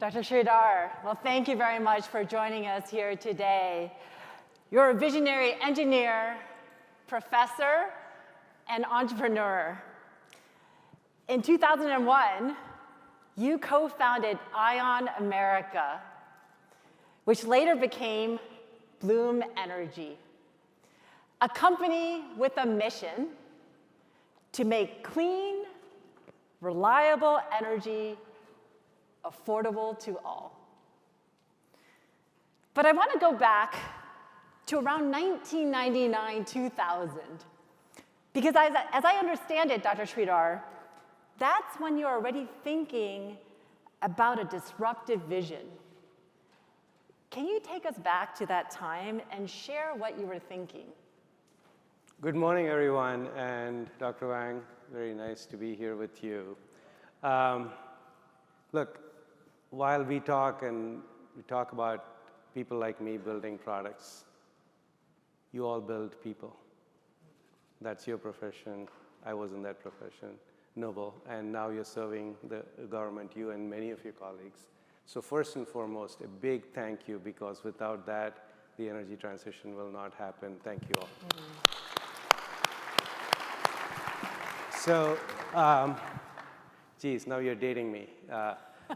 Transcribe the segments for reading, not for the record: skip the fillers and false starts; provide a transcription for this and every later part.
Dr. Sridhar, well, thank you very much for joining us here today. You're a visionary engineer, professor, and entrepreneur. In 2001, you co-founded ION America, which later became Bloom Energy, a company with a mission to make clean, reliable energy affordable to all. But I want to go back to around 1999, 2000, because as I understand it, Dr. Sridhar, that's when you're already thinking about a disruptive vision. Can you take us back to that time and share what you were thinking? Good morning, everyone, and Dr. Wang, very nice to be here with you. Look, while we talk about people like me building products, you all build people. That's your profession. I was in that profession, noble, and now you're serving the government, you and many of your colleagues. So first and foremost, a big thank you, because without that, the energy transition will not happen. Thank you all. So, geez, now you're dating me.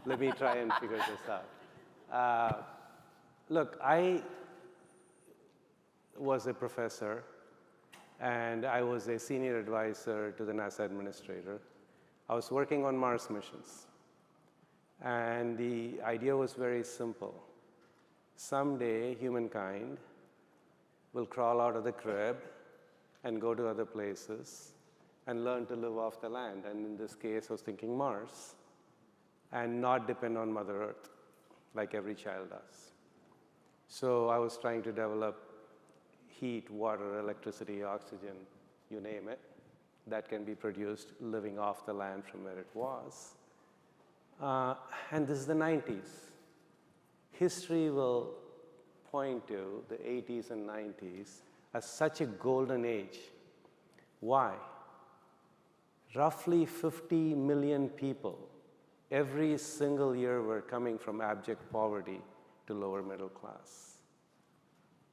Let me try and figure this out. Look, I was a professor, and I was a senior advisor to the NASA administrator. I was working on Mars missions. And the idea was very simple. Someday, humankind will crawl out of the crib and go to other places and learn to live off the land. And in this case, I was thinking Mars, and not depend on Mother Earth, like every child does. So I was trying to develop heat, water, electricity, oxygen, you name it, that can be produced living off the land from where it was. And this is the 90s. History will point to the 80s and 90s as such a golden age. Why? Roughly 50 million people every single year were coming from abject poverty to lower middle class.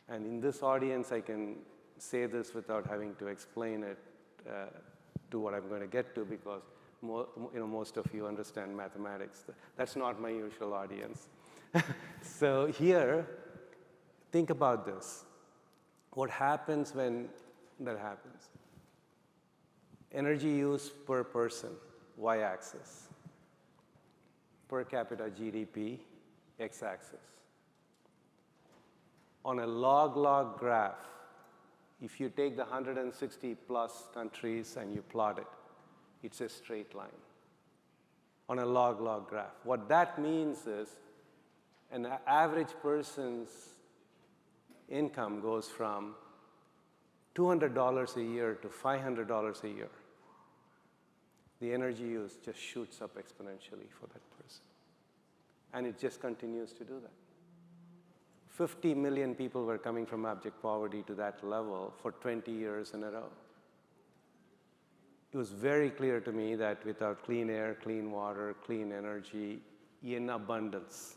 And in this audience, I can say this without having to explain it to what I'm going to get to, because most of you understand mathematics. That's not my usual audience. So here, think about this. What happens when that happens? Energy use per person, y-axis. Per capita GDP, x-axis. On a log-log graph, if you take the 160 plus countries and you plot it, it's a straight line on a log-log graph. What that means is an average person's income goes from $200 a year to $500 a year. The energy use just shoots up exponentially for that person. And it just continues to do that. 50 million people were coming from abject poverty to that level for 20 years in a row. It was very clear to me that without clean air, clean water, clean energy in abundance,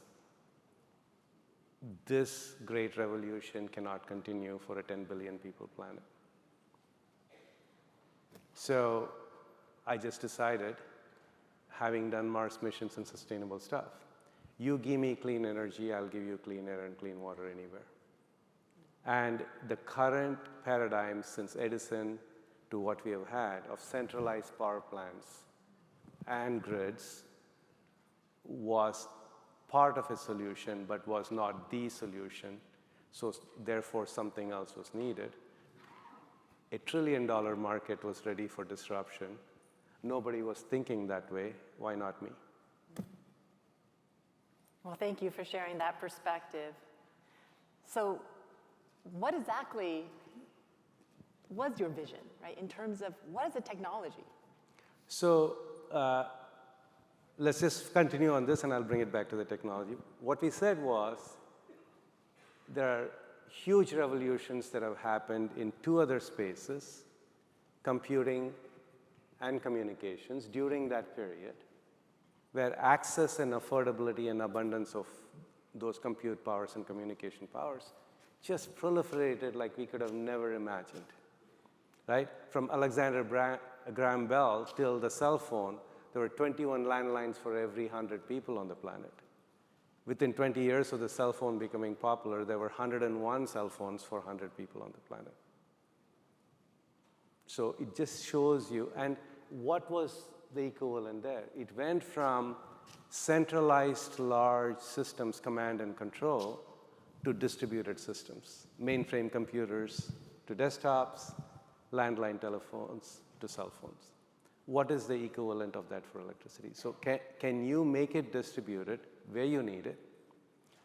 this great revolution cannot continue for a 10 billion people planet. So I just decided, having done Mars missions and sustainable stuff, you give me clean energy, I'll give you clean air and clean water anywhere. And the current paradigm since Edison to what we have had of centralized power plants and grids was part of a solution, but was not the solution. So therefore, something else was needed. $1 trillion market was ready for disruption. Nobody was thinking that way. Why not me? Well, thank you for sharing that perspective. So what exactly was your vision, right, in terms of what is the technology? So let's just continue on this, and I'll bring it back to the technology. What we said was there are huge revolutions that have happened in two other spaces, computing and communications, during that period. where access and affordability and abundance of those compute powers and communication powers just proliferated like we could have never imagined, right? From Alexander Graham Bell till the cell phone, there were 21 landlines for every 100 people on the planet. Within 20 years of the cell phone becoming popular, there were 101 cell phones for 100 people on the planet. So it just shows you, and what was the equivalent there? It went from centralized large systems, command and control, to distributed systems, mainframe computers to desktops, landline telephones to cell phones. What is the equivalent of that for electricity? So can you make it distributed where you need it?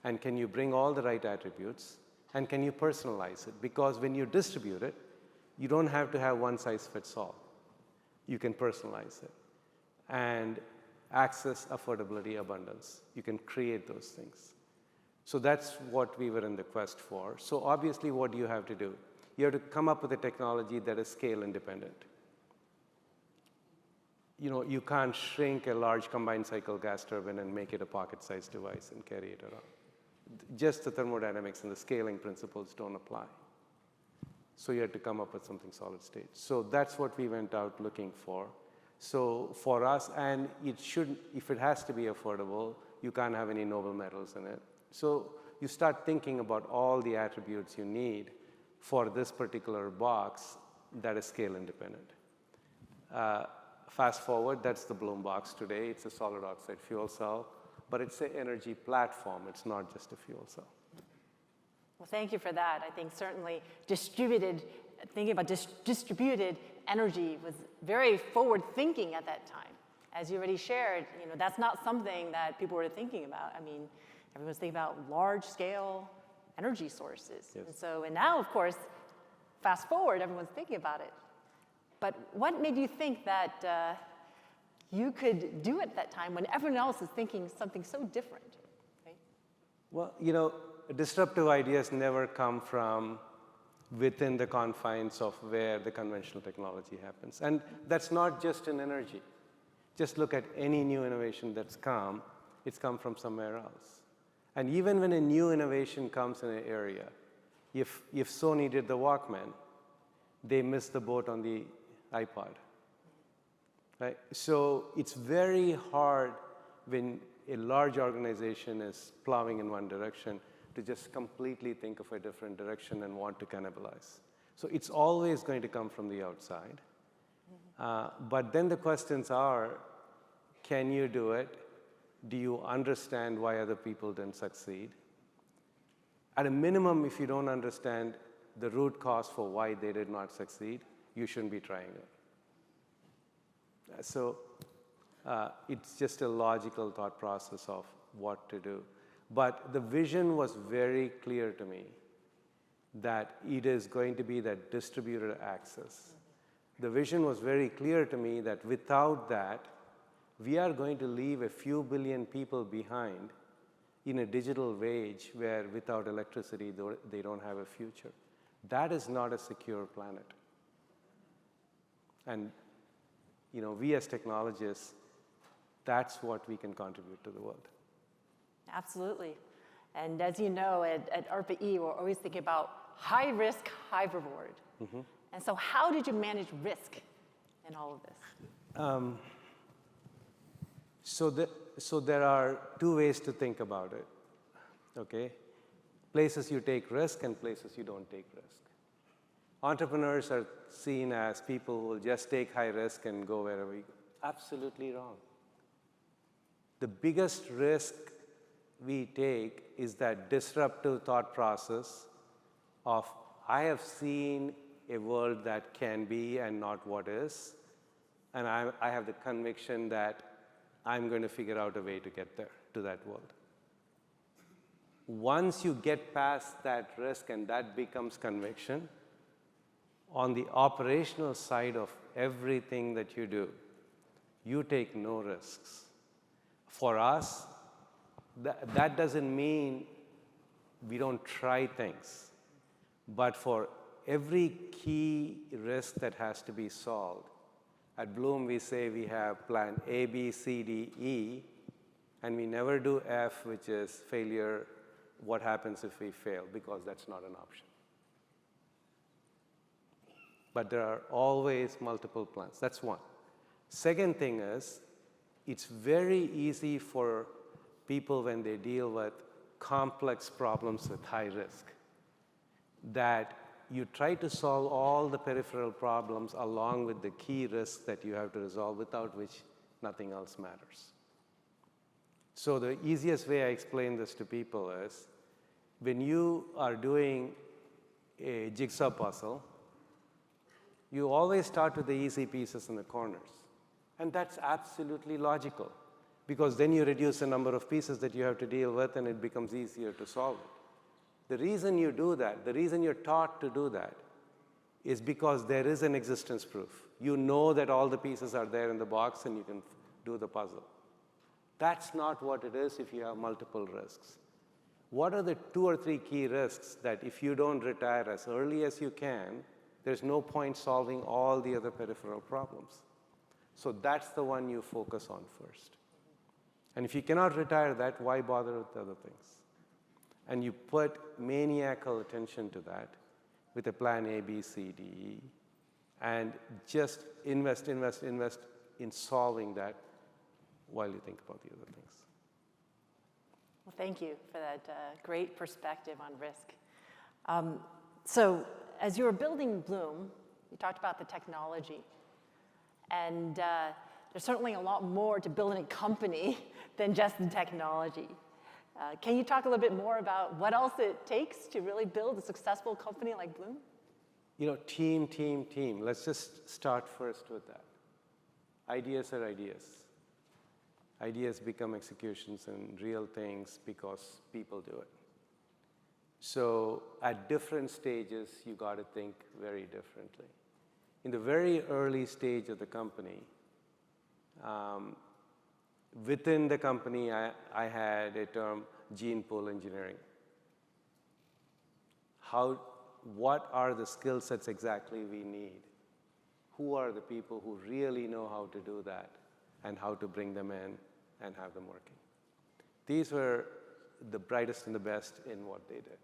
And can you bring all the right attributes? And can you personalize it? Because when you distribute it, you don't have to have one size fits all. You can personalize it. And access, affordability, abundance. You can create those things. So that's what we were in the quest for. So obviously, what do you have to do? You have to come up with a technology that is scale independent. You know, you can't shrink a large combined cycle gas turbine and make it a pocket-sized device and carry it around. Just the thermodynamics and the scaling principles don't apply. So you had to come up with something solid state. So that's what we went out looking for. So for us, and it should, if it has to be affordable, you can't have any noble metals in it. So you start thinking about all the attributes you need for this particular box that is scale independent. Fast forward, that's the Bloom box today. It's a solid oxide fuel cell, but it's an energy platform. It's not just a fuel cell. Well, thank you for that. I think certainly thinking about distributed energy was very forward-thinking at that time. As you already shared, you know, that's not something that people were thinking about. I mean, everyone's thinking about large-scale energy sources. Yes. And now, of course, fast forward, everyone's thinking about it. But what made you think that you could do it at that time when everyone else is thinking something so different? Right? Well, you know, disruptive ideas never come from within the confines of where the conventional technology happens. And that's not just in energy. Just look at any new innovation that's come, it's come from somewhere else. And even when a new innovation comes in an area, if Sony did the Walkman, they missed the boat on the iPod. Right? So it's very hard when a large organization is plowing in one direction to just completely think of a different direction and want to cannibalize. So it's always going to come from the outside. But then the questions are, can you do it? Do you understand why other people didn't succeed? At a minimum, if you don't understand the root cause for why they did not succeed, you shouldn't be trying it. So it's just a logical thought process of what to do. But the vision was very clear to me that it is going to be that distributed access. The vision was very clear to me that without that, we are going to leave a few billion people behind in a digital age where without electricity, they don't have a future. That is not a secure planet. And you know, we as technologists, that's what we can contribute to the world. Absolutely. And as you know, at ARPA-E, we're always thinking about high risk, high reward. Mm-hmm. And so how did you manage risk in all of this? So there are two ways to think about it, okay? Places you take risk and places you don't take risk. Entrepreneurs are seen as people who will just take high risk and go wherever you go. Absolutely wrong. The biggest risk we take is that disruptive thought process of, I have seen a world that can be and not what is, and I have the conviction that I'm going to figure out a way to get there, to that world. Once you get past that risk and that becomes conviction, on the operational side of everything that you do, you take no risks. For us, that doesn't mean we don't try things. But for every key risk that has to be solved, at Bloom we say we have plan A, B, C, D, E, And we never do F, which is failure, what happens if we fail, because that's not an option. But there are always multiple plans. That's one. Second thing is, it's very easy for people when they deal with complex problems with high risk, that you try to solve all the peripheral problems along with the key risks that you have to resolve, without which nothing else matters. So the easiest way I explain this to people is, when you are doing a jigsaw puzzle, you always start with the easy pieces in the corners. And that's absolutely logical, because then you reduce the number of pieces that you have to deal with, and it becomes easier to solve it. The reason you do that, the reason you're taught to do that, is because there is an existence proof. You know that all the pieces are there in the box, and you can do the puzzle. That's not what it is if you have multiple risks. What are the 2 or 3 key risks that if you don't retire as early as you can, there's no point solving all the other peripheral problems? So that's the one you focus on first. And if you cannot retire that, why bother with the other things? And you put maniacal attention to that with a plan A, B, C, D, E, and just invest in solving that while you think about the other things. Well, thank you for that great perspective on risk. So as you were building Bloom, you talked about the technology. And there's certainly a lot more to building a company than just the technology. Can you talk a little bit more about what else it takes to really build a successful company like Bloom? You know, team. Let's just start first with that. Ideas are ideas. Ideas become executions and real things because people do it. So at different stages, you got to think very differently. In the very early stage of the company, within the company, I had a term, gene pool engineering. What are the skill sets exactly we need? Who are the people who really know how to do that, and how to bring them in and have them working? These were the brightest and the best in what they did.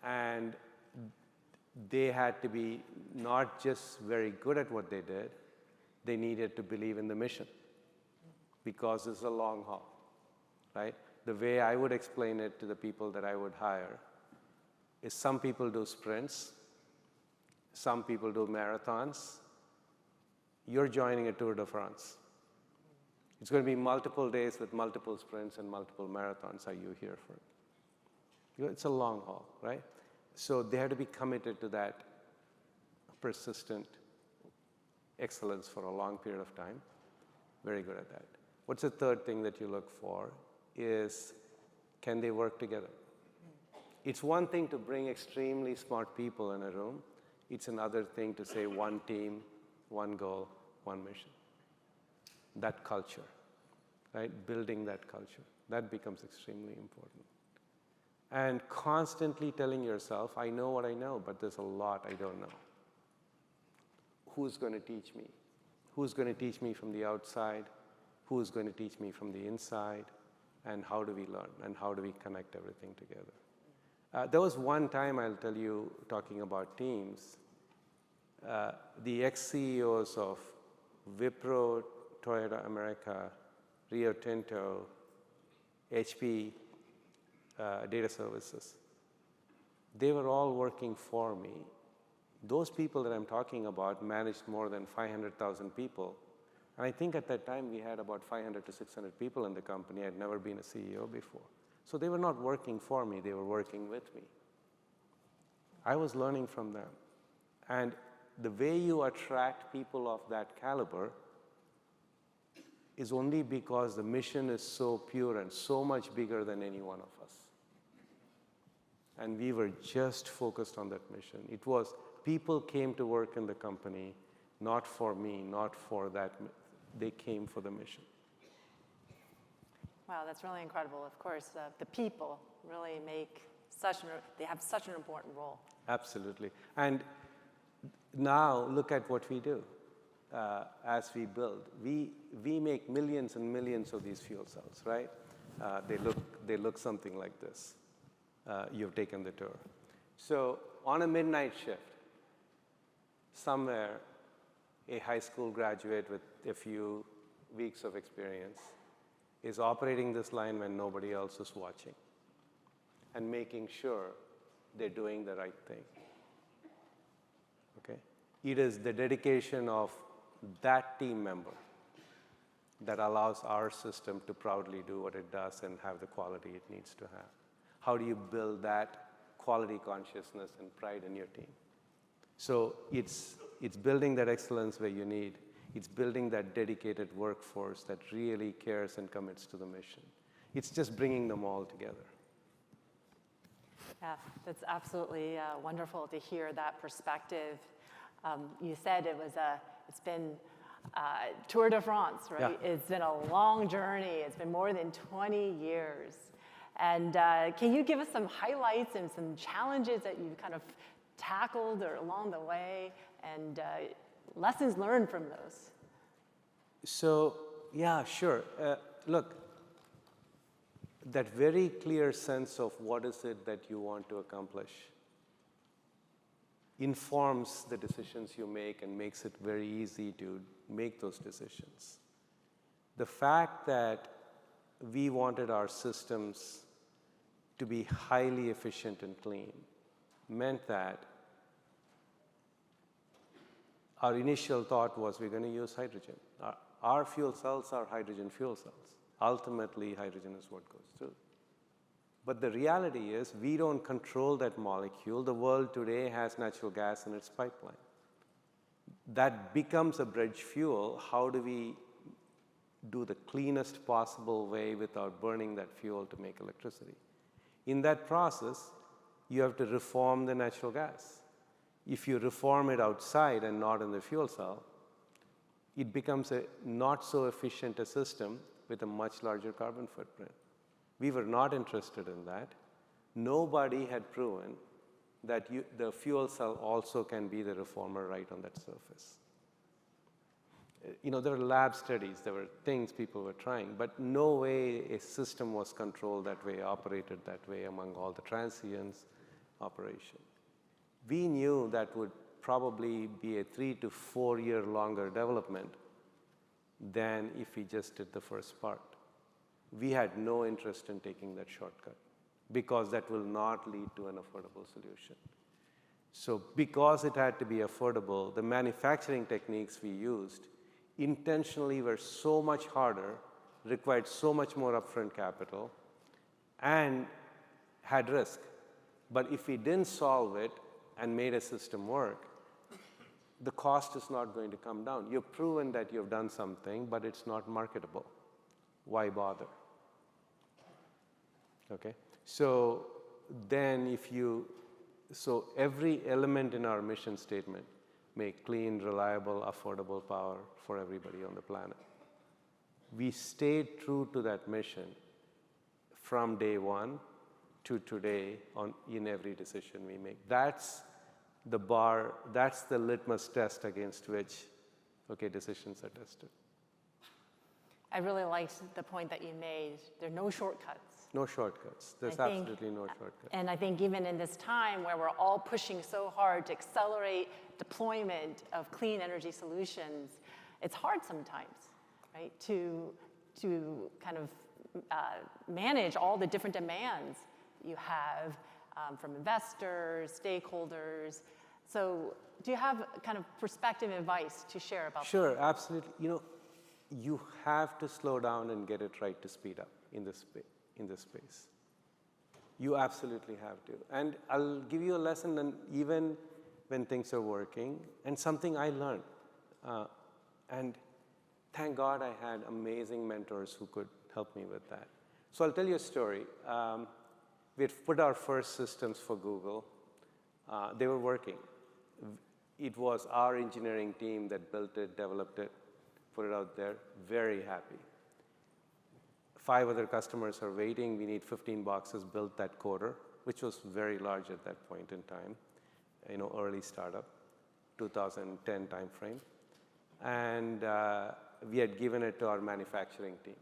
And they had to be not just very good at what they did, they needed to believe in the mission, because it's a long haul, right? The way I would explain it to the people that I would hire is, some people do sprints, some people do marathons. You're joining a Tour de France. It's going to be multiple days with multiple sprints and multiple marathons. Are you here for it? It's a long haul, right? So they had to be committed to that persistent excellence for a long period of time. Very good at that. What's the third thing that you look for is, can they work together? It's one thing to bring extremely smart people in a room. It's another thing to say one team, one goal, one mission. That culture, right? Building that culture. That becomes extremely important. And constantly telling yourself, I know what I know, but there's a lot I don't know. Who's going to teach me? Who's going to teach me from the outside? Who's going to teach me from the inside? And how do we learn? And how do we connect everything together? There was one time, I'll tell you, talking about teams, the ex-CEOs of Wipro, Toyota America, Rio Tinto, HP, Data Services, they were all working for me. Those people that I'm talking about managed more than 500,000 people. And I think at that time we had about 500 to 600 people in the company. I'd never been a CEO before. So they were not working for me, they were working with me. I was learning from them. And the way you attract people of that caliber is only because the mission is so pure and so much bigger than any one of us. And we were just focused on that mission. It was, people came to work in the company, not for me, not for that. They came for the mission. Wow, that's really incredible. Of course, the people really they have such an important role. Absolutely. And now look at what we do. as we build. We make millions and millions of these fuel cells, right? They look something like this. You've taken the tour. So on a midnight shift, somewhere, a high school graduate with a few weeks of experience is operating this line when nobody else is watching and making sure they're doing the right thing. Okay? It is the dedication of that team member that allows our system to proudly do what it does and have the quality it needs to have. How do you build that quality consciousness and pride in your team? So it's building that excellence where you need. It's building that dedicated workforce that really cares and commits to the mission. It's just bringing them all together. Yeah, that's absolutely wonderful to hear that perspective. You said it's been Tour de France, right? Yeah. It's been a long journey. It's been more than 20 years. And can you give us some highlights and some challenges that you've kind of tackled or along the way, and lessons learned from those? So, yeah, sure. Look, that very clear sense of what is it that you want to accomplish informs the decisions you make and makes it very easy to make those decisions. The fact that we wanted our systems to be highly efficient and clean meant that our initial thought was we're going to use hydrogen. Our fuel cells are hydrogen fuel cells. Ultimately, hydrogen is what goes through. But the reality is we don't control that molecule. The world today has natural gas in its pipeline. That becomes a bridge fuel. How do we do the cleanest possible way without burning that fuel to make electricity? In that process, you have to reform the natural gas. If you reform it outside and not in the fuel cell, it becomes a not so efficient a system with a much larger carbon footprint. We were not interested in that. Nobody had proven that the fuel cell also can be the reformer right on that surface. There were lab studies, there were things people were trying, but no way a system was controlled that way, operated that way among all the transients operation. We knew that would probably be a 3 to 4 year longer development than if we just did the first part. We had no interest in taking that shortcut because that will not lead to an affordable solution. So because it had to be affordable, the manufacturing techniques we used intentionally were so much harder, required so much more upfront capital, and had risk. But if we didn't solve it and made a system work, the cost is not going to come down. You've proven that you've done something, but it's not marketable. Why bother? Okay? So then so every element in our mission statement, make clean, reliable, affordable power for everybody on the planet. We stayed true to that mission from day one to today in every decision we make. That's the bar, that's the litmus test against which, decisions are tested. I really liked the point that you made. There are no shortcuts. No shortcuts. There's absolutely no shortcuts. And I think even in this time where we're all pushing so hard to accelerate deployment of clean energy solutions, it's hard sometimes, right, to kind of manage all the different demands you have from investors, stakeholders. So do you have kind of perspective and advice to share about that? Sure, absolutely. You have to slow down and get it right to speed up in this space. You absolutely have to. And I'll give you a lesson, and even when things are working, and something I learned. And thank God I had amazing mentors who could help me with that. So I'll tell you a story. We had put our first systems for Google. They were working. It was our engineering team that built it, developed it, put it out there, very happy. 5 other customers are waiting. We need 15 boxes, built that quarter, which was very large at that point in time, early startup, 2010 timeframe. and we had given it to our manufacturing team.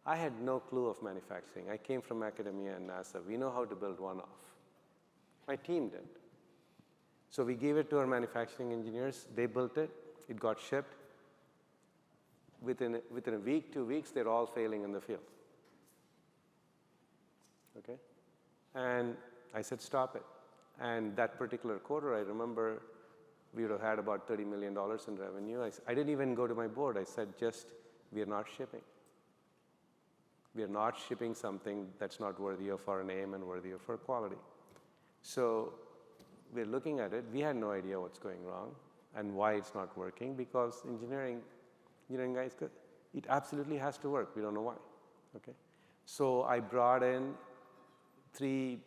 I had no clue of manufacturing. I came from academia and NASA. We know how to build one-off. My team did. So we gave it to our manufacturing engineers. They built it. It got shipped. Within a week, 2 weeks, they're all failing in the field. Okay? And I said, stop it. And that particular quarter, I remember we would have had about $30 million in revenue. I didn't even go to my board. I said, we are not shipping. We are not shipping something that's not worthy of our name and worthy of our quality. So we're looking at it. We had no idea what's going wrong and why it's not working, because engineering guys, it absolutely has to work. We don't know why. Okay? So I brought in 3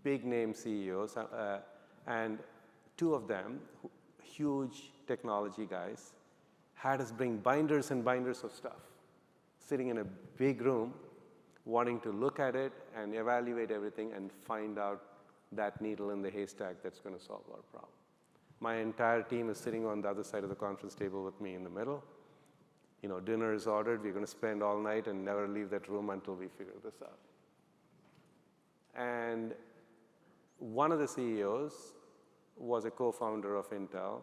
big-name CEOs, and 2 of them, huge technology guys, had us bring binders and binders of stuff, sitting in a big room, wanting to look at it and evaluate everything and find out that needle in the haystack that's going to solve our problem. My entire team is sitting on the other side of the conference table with me in the middle. Dinner is ordered. We're going to spend all night and never leave that room until we figure this out. And one of the CEOs was a co-founder of Intel,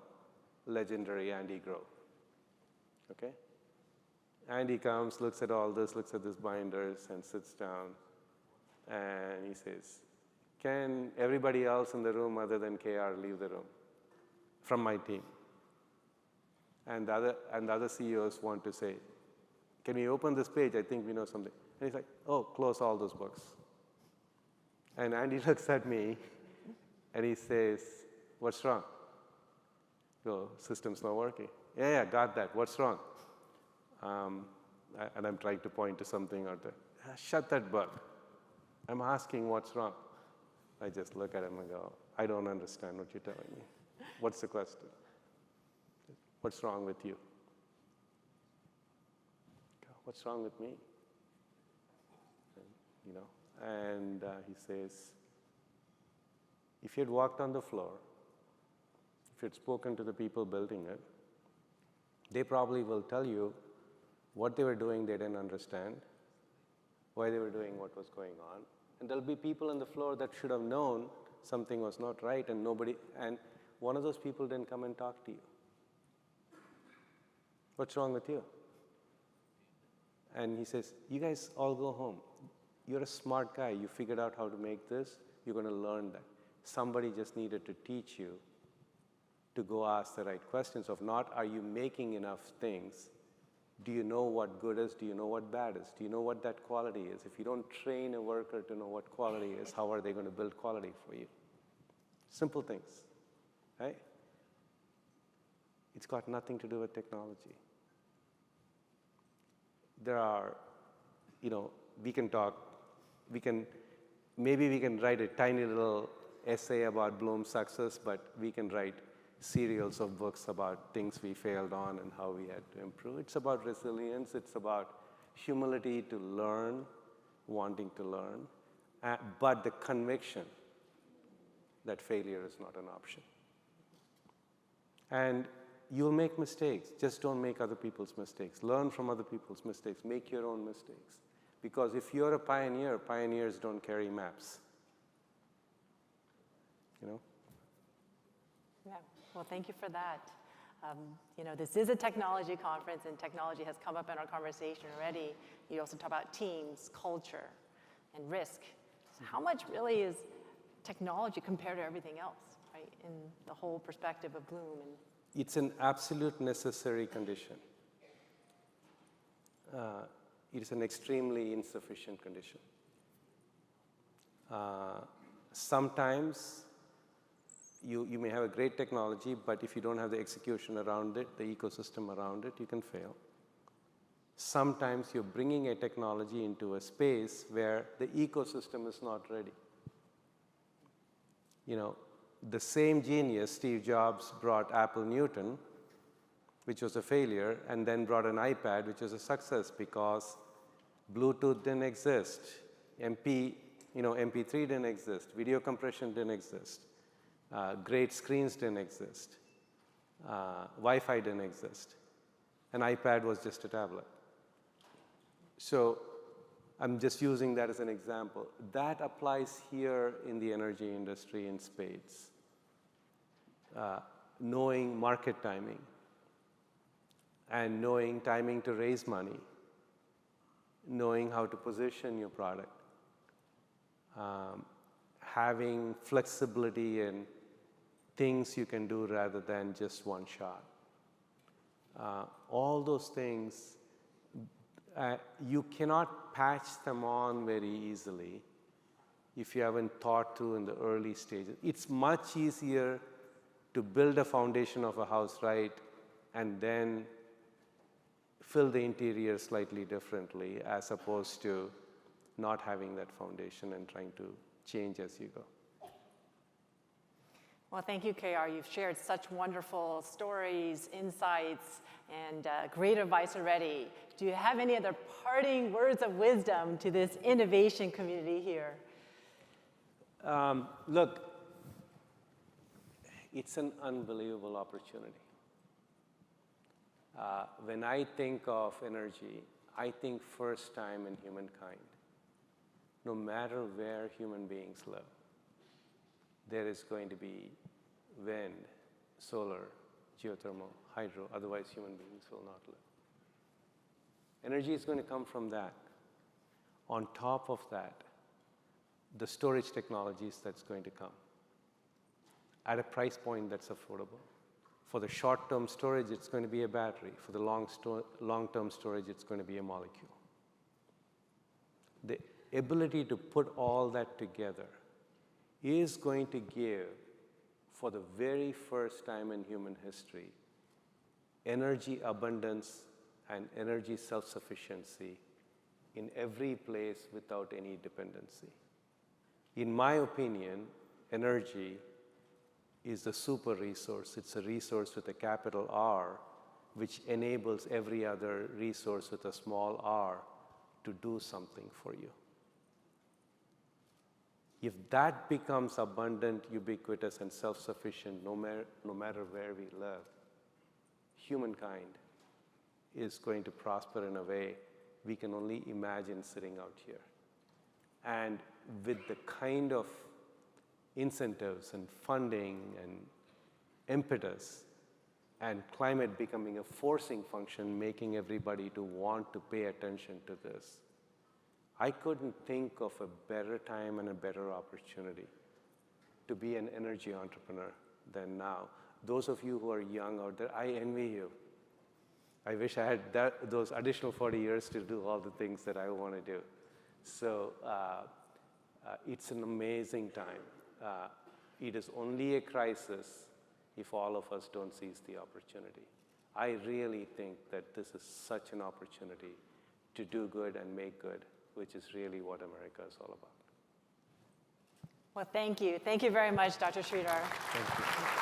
legendary Andy Grove. Okay? Andy comes, looks at all this, looks at these binders, and sits down, and he says, can everybody else in the room other than KR leave the room from my team? And the other CEOs want to say, can we open this page? I think we know something. And he's like, oh, close all those books. And Andy looks at me, and he says, what's wrong? Go, system's not working. Yeah, got that. What's wrong? And I'm trying to point to something or shut that book. I'm asking what's wrong. I just look at him and go, I don't understand what you're telling me. What's the question? What's wrong with you? What's wrong with me? And he says, if you had walked on the floor, if you had spoken to the people building it, they probably will tell you what they were doing they didn't understand, why they were doing what was going on. And there'll be people on the floor that should have known something was not right, and one of those people didn't come and talk to you. What's wrong with you? And he says, you guys all go home. You're a smart guy. You figured out how to make this. You're going to learn that. Somebody just needed to teach you to go ask the right questions of not, are you making enough things? Do you know what good is? Do you know what bad is? Do you know what that quality is? If you don't train a worker to know what quality is, how are they going to build quality for you? Simple things, right? It's got nothing to do with technology. There are, we can talk, maybe we can write a tiny little essay about Bloom's success, but we can write serials of books about things we failed on and how we had to improve. It's about resilience. It's about humility to learn, wanting to learn, but the conviction that failure is not an option. And you'll make mistakes. Just don't make other people's mistakes. Learn from other people's mistakes. Make your own mistakes. Because if you're a pioneer, pioneers don't carry maps. Yeah. Well, thank you for that. This is a technology conference, and technology has come up in our conversation already. You also talk about teams, culture, and risk. So how much really is technology compared to everything else, right, in the whole perspective of Bloom? It's an absolute necessary condition. It is an extremely insufficient condition. Sometimes you may have a great technology, but if you don't have the execution around it, the ecosystem around it, you can fail. Sometimes you're bringing a technology into a space where the ecosystem is not ready. The same genius, Steve Jobs, brought Apple Newton, which was a failure, and then brought an iPad, which was a success because Bluetooth didn't exist, MP3 didn't exist, video compression didn't exist, great screens didn't exist. Wi-Fi didn't exist. An iPad was just a tablet. So I'm just using that as an example. That applies here in the energy industry in spades. Knowing market timing and knowing timing to raise money, knowing how to position your product, having flexibility in things you can do rather than just one shot. All those things, you cannot patch them on very easily if you haven't thought through in the early stages. It's much easier to build a foundation of a house right and then fill the interior slightly differently as opposed to not having that foundation and trying to change as you go. Well, thank you, KR. You've shared such wonderful stories, insights, and great advice already. Do you have any other parting words of wisdom to this innovation community here? Look, it's an unbelievable opportunity. When I think of energy, I think first time in humankind. No matter where human beings live, there is going to be wind, solar, geothermal, hydro, otherwise human beings will not live. Energy is going to come from that. On top of that, the storage technologies that's going to come at a price point that's affordable. For the short-term storage, it's going to be a battery. For the long-term storage, it's going to be a molecule. The ability to put all that together is going to give, for the very first time in human history, energy abundance and energy self-sufficiency in every place without any dependency. In my opinion, energy is a super resource. It's a resource with a capital R, which enables every other resource with a small r to do something for you. If that becomes abundant, ubiquitous, and self-sufficient, no matter where we live, humankind is going to prosper in a way we can only imagine sitting out here. And with the kind of incentives and funding and impetus and climate becoming a forcing function, making everybody to want to pay attention to this, I couldn't think of a better time and a better opportunity to be an energy entrepreneur than now. Those of you who are young out there, I envy you. I wish I had those additional 40 years to do all the things that I want to do. So it's an amazing time. It is only a crisis if all of us don't seize the opportunity. I really think that this is such an opportunity to do good and make good, which is really what America is all about. Well, thank you. Thank you very much, Dr. Sridhar. Thank you.